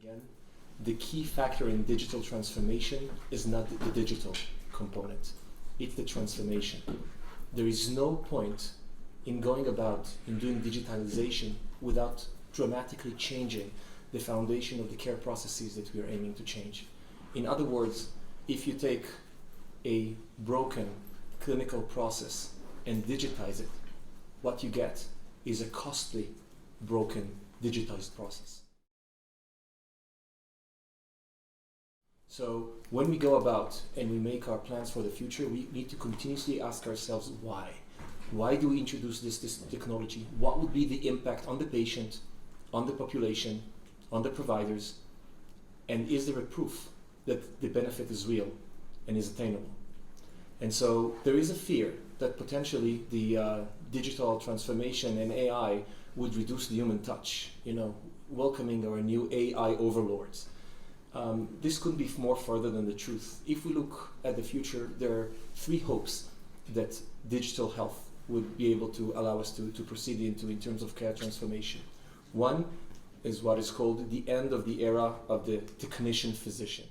again, the key factor in digital transformation is not the digital component, it's the transformation. There is no point in going about in doing digitalization without dramatically changing the foundation of the care processes that we are aiming to change. In other words, if you take a broken clinical process and digitize it, what you get is a costly, broken, digitized process. So when we go about and we make our plans for the future, we need to continuously ask ourselves why. Why do we introduce this technology? What would be the impact on the patient, on the population, on the providers? And is there a proof that the benefit is real and is attainable? And so there is a fear that potentially the digital transformation and AI would reduce the human touch, welcoming our new AI overlords. This could be more further than the truth. If we look at the future, there are three hopes that digital health would be able to allow us to proceed into in terms of care transformation. One is what is called the end of the era of the technician-physician.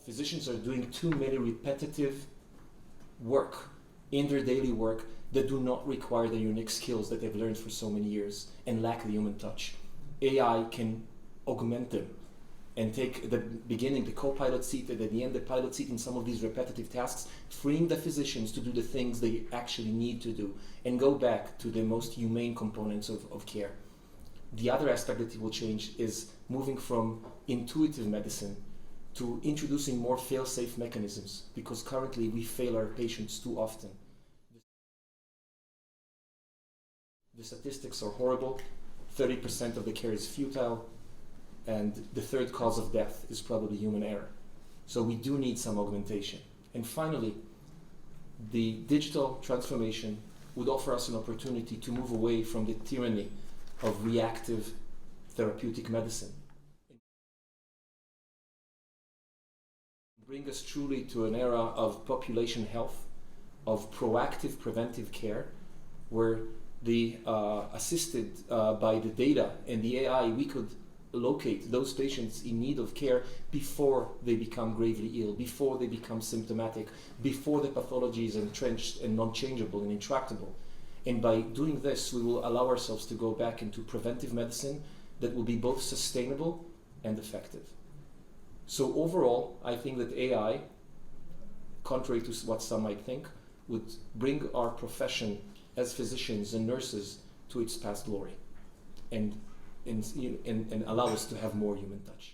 Physicians are doing too many repetitive work in their daily work that do not require the unique skills that they've learned for so many years and lack the human touch. AI can augment them and take the beginning, the co-pilot seat, and at the end, the pilot seat in some of these repetitive tasks, freeing the physicians to do the things they actually need to do and go back to the most humane components of care. The other aspect that it will change is moving from intuitive medicine to introducing more fail-safe mechanisms, because currently we fail our patients too often. The statistics are horrible. 30% of the care is futile, and the third cause of death is probably human error. So we do need some augmentation. And finally, the digital transformation would offer us an opportunity to move away from the tyranny of reactive therapeutic medicine. Bring us truly to an era of population health, of proactive preventive care, where assisted by the data and the AI, we could locate those patients in need of care before they become gravely ill, before they become symptomatic, before the pathology is entrenched and non-changeable and intractable. And by doing this, we will allow ourselves to go back into preventive medicine that will be both sustainable and effective. So overall, I think that AI, contrary to what some might think, would bring our profession as physicians and nurses to its past glory and allow us to have more human touch.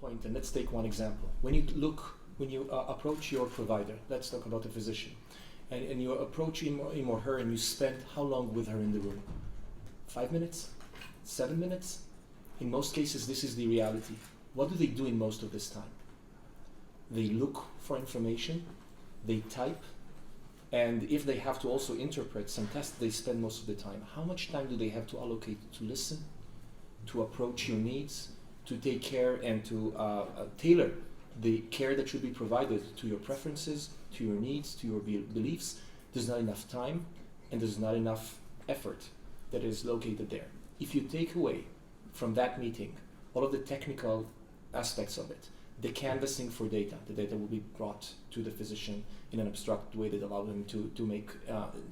Point, and let's take one example. When you approach your provider, let's talk about a physician, and you approach him or her and you spend how long with her in the room? 5 minutes? 7 minutes? In most cases, this is the reality. What do they do in most of this time? They look for information, they type, and if they have to also interpret some tests, they spend most of the time. How much time do they have to allocate to listen, to approach your needs, to take care and to tailor the care that should be provided to your preferences, to your needs, to your beliefs? There's not enough time and there's not enough effort that is located there. If you take away from that meeting all of the technical aspects of it, the canvassing for data, the data will be brought to the physician in an abstract way that allows them to make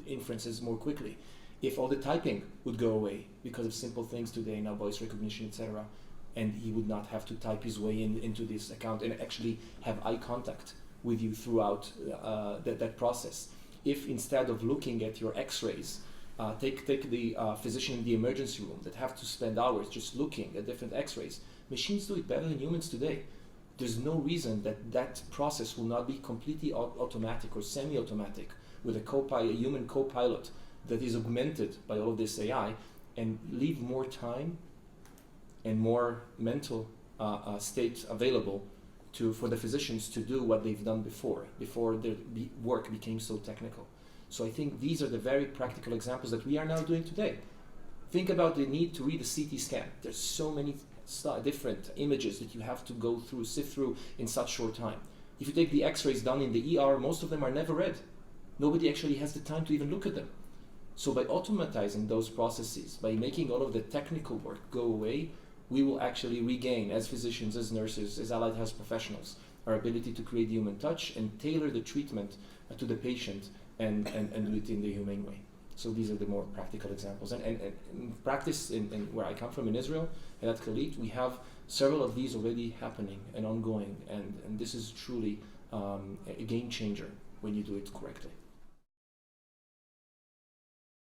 inferences more quickly. If all the typing would go away because of simple things today, now voice recognition, etc., and he would not have to type his way into this account and actually have eye contact with you throughout that process. If instead of looking at your x-rays, take the physician in the emergency room that have to spend hours just looking at different x-rays, machines do it better than humans today. There's no reason that process will not be completely automatic or semi-automatic with a human co-pilot that is augmented by all of this AI and leave more time and more mental state available for the physicians to do what they've done before the work became so technical. So I think these are the very practical examples that we are now doing today. Think about the need to read a CT scan. There's so many different images that you have to go through, sift through in such short time. If you take the x-rays done in the ER, most of them are never read. Nobody actually has the time to even look at them. So by automatizing those processes, by making all of the technical work go away, we will actually regain, as physicians, as nurses, as allied health professionals, our ability to create human touch and tailor the treatment to the patient and do it in the humane way. So these are the more practical examples. And in practice, in where I come from in Israel, and at Clalit, we have several of these already happening and ongoing. And this is truly a game changer when you do it correctly.